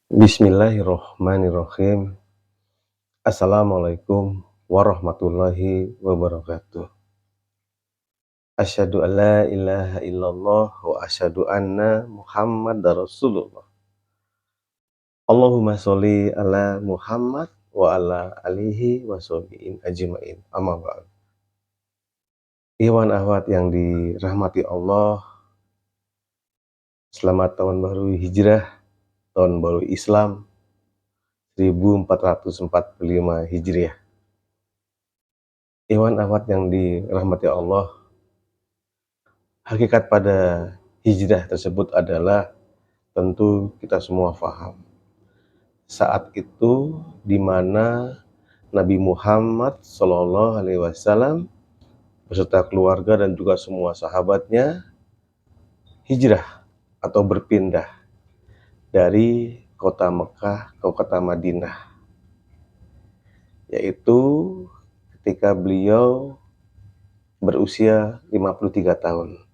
Bismillahirrohmanirrohim. Assalamualaikum warahmatullahi wabarakatuh. Asyhadu an la ilaha illallah wa asyhadu anna Muhammadar Rasulullah. Allahumma sholli ala Muhammad wa ala alihi wa sahbihi ajmain. Amma ba'd. Ikhwan akhwat yang dirahmati Allah, selamat tahun baru Hijrah, tahun baru Islam 1445 Hijriah. Ikhwan akhwat yang dirahmati Allah, hakikat pada hijrah tersebut adalah tentu kita semua paham. Saat itu di mana Nabi Muhammad SAW beserta keluarga dan juga semua sahabatnya hijrah atau berpindah dari kota Mekah ke kota Madinah, yaitu ketika beliau berusia 53 tahun.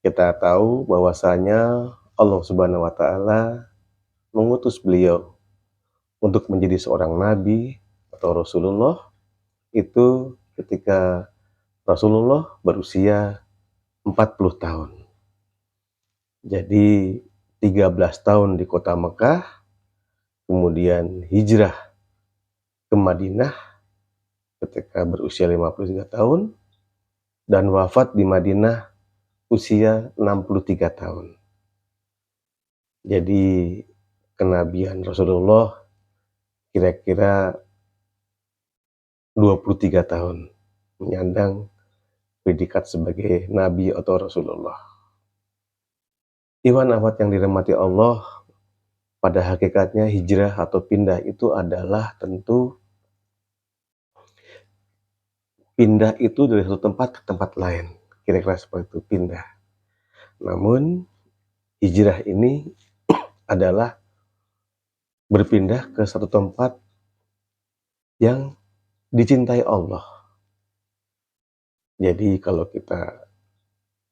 Kita tahu bahwasanya Allah Subhanahu wa Ta'ala mengutus beliau untuk menjadi seorang nabi atau Rasulullah itu ketika Rasulullah berusia 40 tahun. Jadi 13 tahun di kota Mekah, kemudian hijrah ke Madinah ketika berusia 53 tahun, dan wafat di Madinah usia 63 tahun. Jadi kenabian Rasulullah kira-kira 23 tahun menyandang predikat sebagai Nabi atau Rasulullah. Ikhwan akhwat yang dirahmati Allah, pada hakikatnya hijrah atau pindah itu adalah tentu pindah itu dari satu tempat ke tempat lain, kira-kira seperti itu, pindah. Namun hijrah ini adalah berpindah ke satu tempat yang dicintai Allah. Jadi kalau kita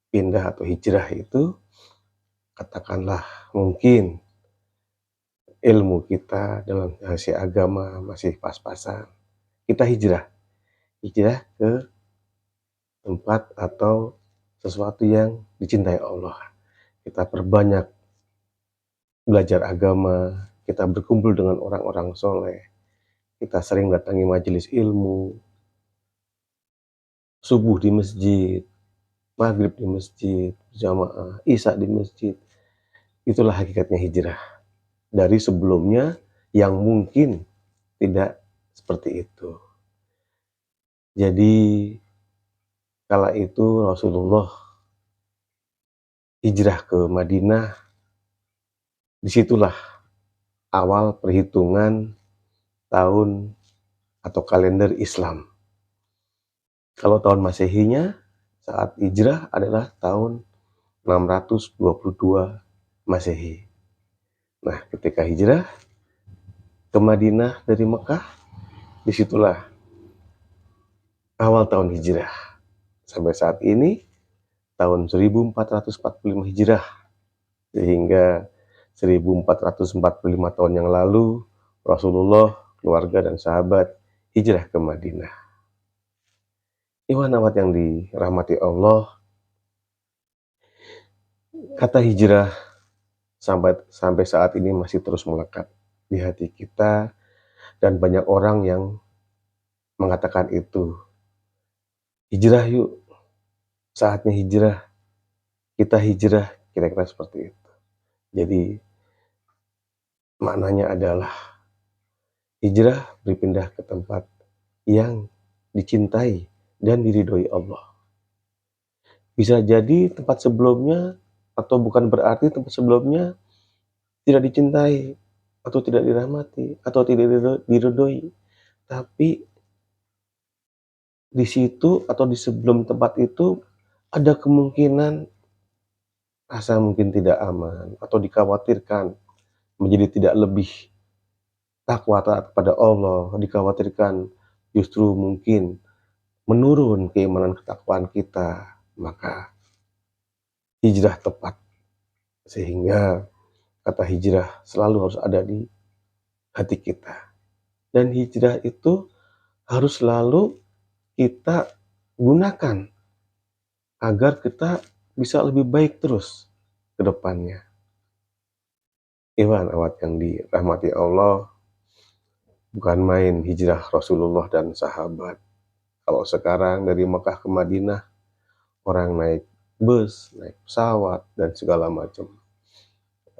pindah atau hijrah itu, katakanlah mungkin ilmu kita dalam hasil agama masih pas-pasan, kita hijrah ke tempat atau sesuatu yang dicintai Allah. Kita perbanyak belajar agama, kita berkumpul dengan orang-orang soleh, kita sering datangi majelis ilmu, subuh di masjid, maghrib di masjid, jamaah, isya di masjid. Itulah hakikatnya hijrah. Dari sebelumnya yang mungkin tidak seperti itu. Jadi kala itu Rasulullah hijrah ke Madinah, disitulah awal perhitungan tahun atau kalender Islam. Kalau tahun Masehinya saat hijrah adalah tahun 622 Masehi. Nah, ketika hijrah ke Madinah dari Mekah, disitulah awal tahun hijrah. Sampai saat ini tahun 1445 Hijrah, sehingga 1445 tahun yang lalu Rasulullah, keluarga dan sahabat hijrah ke Madinah. Ikhwan akhwat yang dirahmati Allah, kata hijrah sampai saat ini masih terus melekat di hati kita, dan banyak orang yang mengatakan itu, hijrah yuk, saatnya hijrah, kita hijrah, kira-kira seperti itu. Jadi maknanya adalah hijrah berpindah ke tempat yang dicintai dan diridhoi Allah. Bisa jadi tempat sebelumnya, atau bukan berarti tempat sebelumnya tidak dicintai atau tidak dirahmati atau tidak diridhoi, tapi di situ atau di sebelum tempat itu ada kemungkinan rasa mungkin tidak aman atau dikhawatirkan menjadi tidak lebih takwa taat kepada Allah, dikhawatirkan justru mungkin menurun keimanan ketakwaan kita, maka hijrah tepat. Sehingga kata hijrah selalu harus ada di hati kita. Dan hijrah itu harus selalu kita gunakan agar kita bisa lebih baik terus ke depannya. Iwan awat yang dirahmati Allah, bukan main hijrah Rasulullah dan sahabat. Kalau sekarang dari Mekah ke Madinah, orang naik bus, naik pesawat, dan segala macam.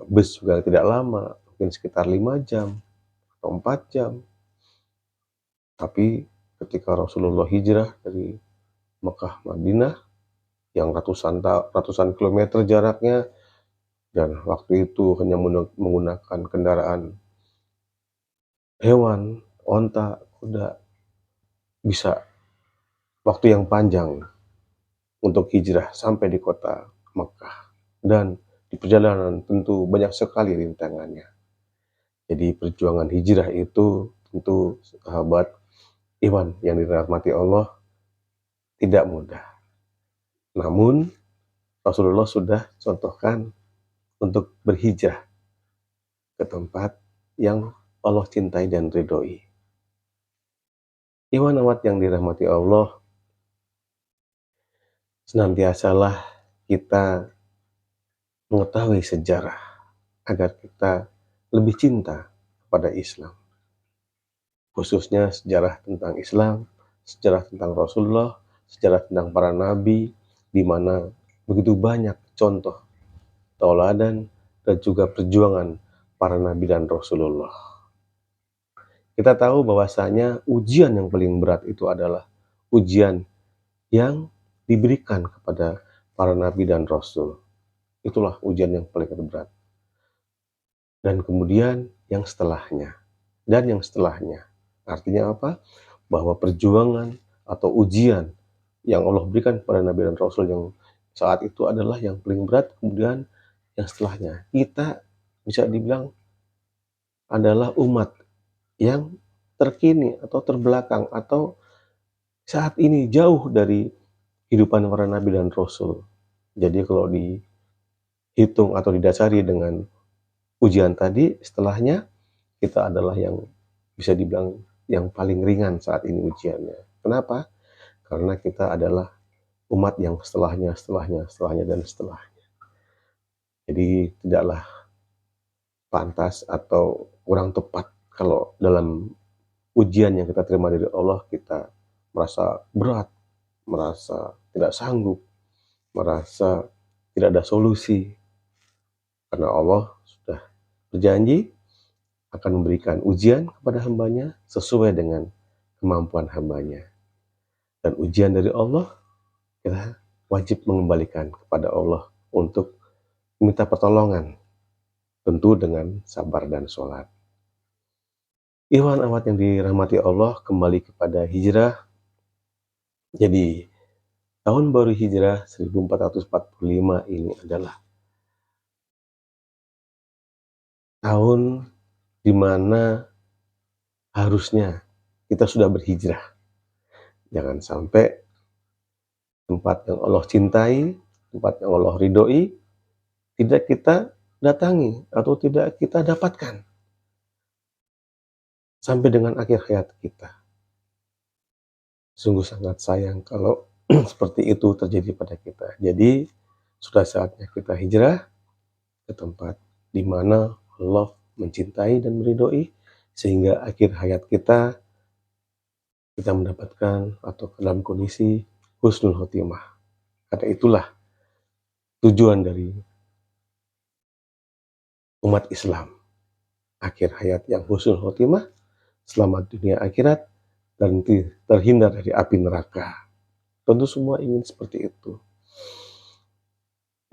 Bus juga tidak lama, mungkin sekitar 5 jam atau 4 jam. Tapi ketika Rasulullah hijrah dari Mekah Madinah yang ratusan kilometer jaraknya, dan waktu itu hanya menggunakan kendaraan hewan, onta, kuda, bisa waktu yang panjang untuk hijrah sampai di kota Mekah. Dan di perjalanan tentu banyak sekali rintangannya. Jadi perjuangan hijrah itu tentu sahabat Iwan yang dirahmati Allah tidak mudah. Namun Rasulullah sudah contohkan untuk berhijrah ke tempat yang Allah cintai dan ridhoi. Iwan awat yang dirahmati Allah, senantiasalah kita mengetahui sejarah agar kita lebih cinta kepada Islam. Khususnya sejarah tentang Islam, sejarah tentang Rasulullah, sejarah tentang para nabi, di mana begitu banyak contoh, tauladan, dan juga perjuangan para nabi dan Rasulullah. Kita tahu bahwasanya ujian yang paling berat itu adalah ujian yang diberikan kepada para nabi dan rasul. Itulah ujian yang paling berat. Dan kemudian yang setelahnya. Dan yang setelahnya. Artinya apa? Bahwa perjuangan atau ujian yang Allah berikan kepada nabi dan rasul yang saat itu adalah yang paling berat. Kemudian yang setelahnya. Kita bisa dibilang adalah umat yang terkini atau terbelakang atau saat ini jauh dari kehidupan para nabi dan rasul. Jadi kalau dihitung atau didasari dengan ujian tadi, setelahnya kita adalah yang bisa dibilang yang paling ringan saat ini ujiannya. Kenapa? Karena kita adalah umat yang setelahnya, dan setelahnya. Jadi tidaklah pantas atau kurang tepat kalau dalam ujian yang kita terima dari Allah kita merasa berat, merasa tidak sanggup, merasa tidak ada solusi. Karena Allah sudah berjanji akan memberikan ujian kepada hambanya sesuai dengan kemampuan hambanya. Dan ujian dari Allah, kita wajib mengembalikan kepada Allah untuk minta pertolongan, tentu dengan sabar dan sholat. Ikhwan awat yang dirahmati Allah, kembali kepada hijrah. Jadi tahun baru hijrah 1445 ini adalah tahun di mana harusnya kita sudah berhijrah. Jangan sampai tempat yang Allah cintai, tempat yang Allah ridhoi, tidak kita datangi atau tidak kita dapatkan sampai dengan akhir hayat kita. Sungguh sangat sayang kalau seperti itu terjadi pada kita. Jadi sudah saatnya kita hijrah ke tempat di mana Allah mencintai dan meridhoi, sehingga akhir hayat kita mendapatkan atau dalam kondisi husnul khotimah. Karena itulah tujuan dari umat Islam. Akhir hayat yang husnul khotimah, selamat dunia akhirat, dan terhindar dari api neraka. Tentu semua ingin seperti itu.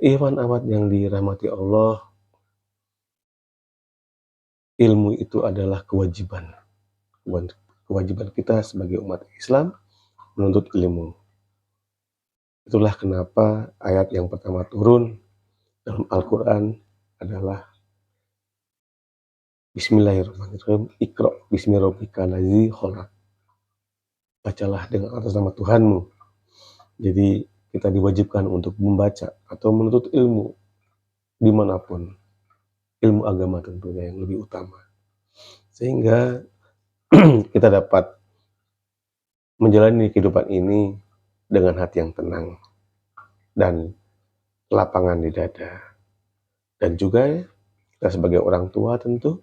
Ikhwan awat yang dirahmati Allah, ilmu itu adalah kewajiban. Kewajiban kita sebagai umat Islam menuntut ilmu. Itulah kenapa ayat yang pertama turun dalam Al-Quran adalah Bismillahirrahmanirrahim, Iqra bismi rabbikal ladzi khalaq. Bacalah dengan atas nama Tuhanmu. Jadi kita diwajibkan untuk membaca atau menuntut ilmu dimanapun. ilmu agama tentunya yang lebih utama. Sehingga kita dapat menjalani kehidupan ini dengan hati yang tenang dan lapangan di dada. Dan juga kita sebagai orang tua tentu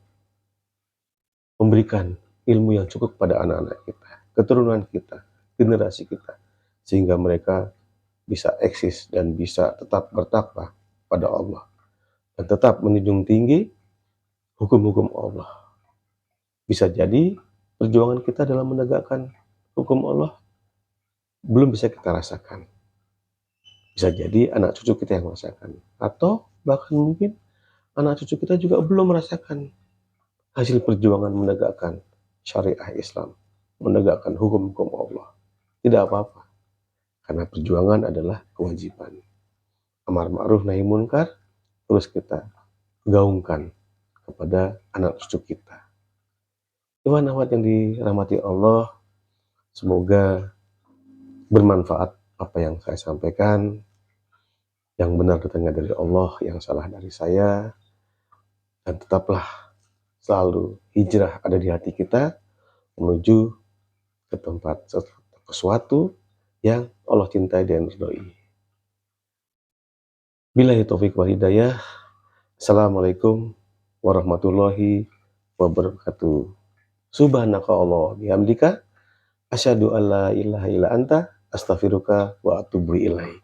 memberikan ilmu yang cukup pada anak-anak kita, keturunan kita, generasi kita, sehingga mereka bisa eksis dan bisa tetap bertakwa pada Allah dan tetap menjunjung tinggi hukum-hukum Allah. Bisa jadi perjuangan kita dalam menegakkan hukum Allah belum bisa kita rasakan. Bisa jadi anak cucu kita yang merasakan, atau bahkan mungkin anak cucu kita juga belum merasakan hasil perjuangan menegakkan syariah Islam, menegakkan hukum-hukum Allah. Tidak apa-apa, karena perjuangan adalah kewajiban. Amar ma'ruf nahi munkar terus kita gaungkan kepada anak cucu kita. Ikhwan akhwat yang dirahmati Allah, semoga bermanfaat apa yang saya sampaikan. Yang benar datangnya dari Allah, yang salah dari saya. Dan tetaplah selalu hijrah ada di hati kita menuju ke tempat sesuatu yang Allah cintai dan ridhoi. Billahi taufiq wal hidayah. Assalamualaikum warahmatullahi wabarakatuh. Subhanaka Allah bihamdika asyhadu an la ilaha illa anta astaghfiruka wa atubu ilaik.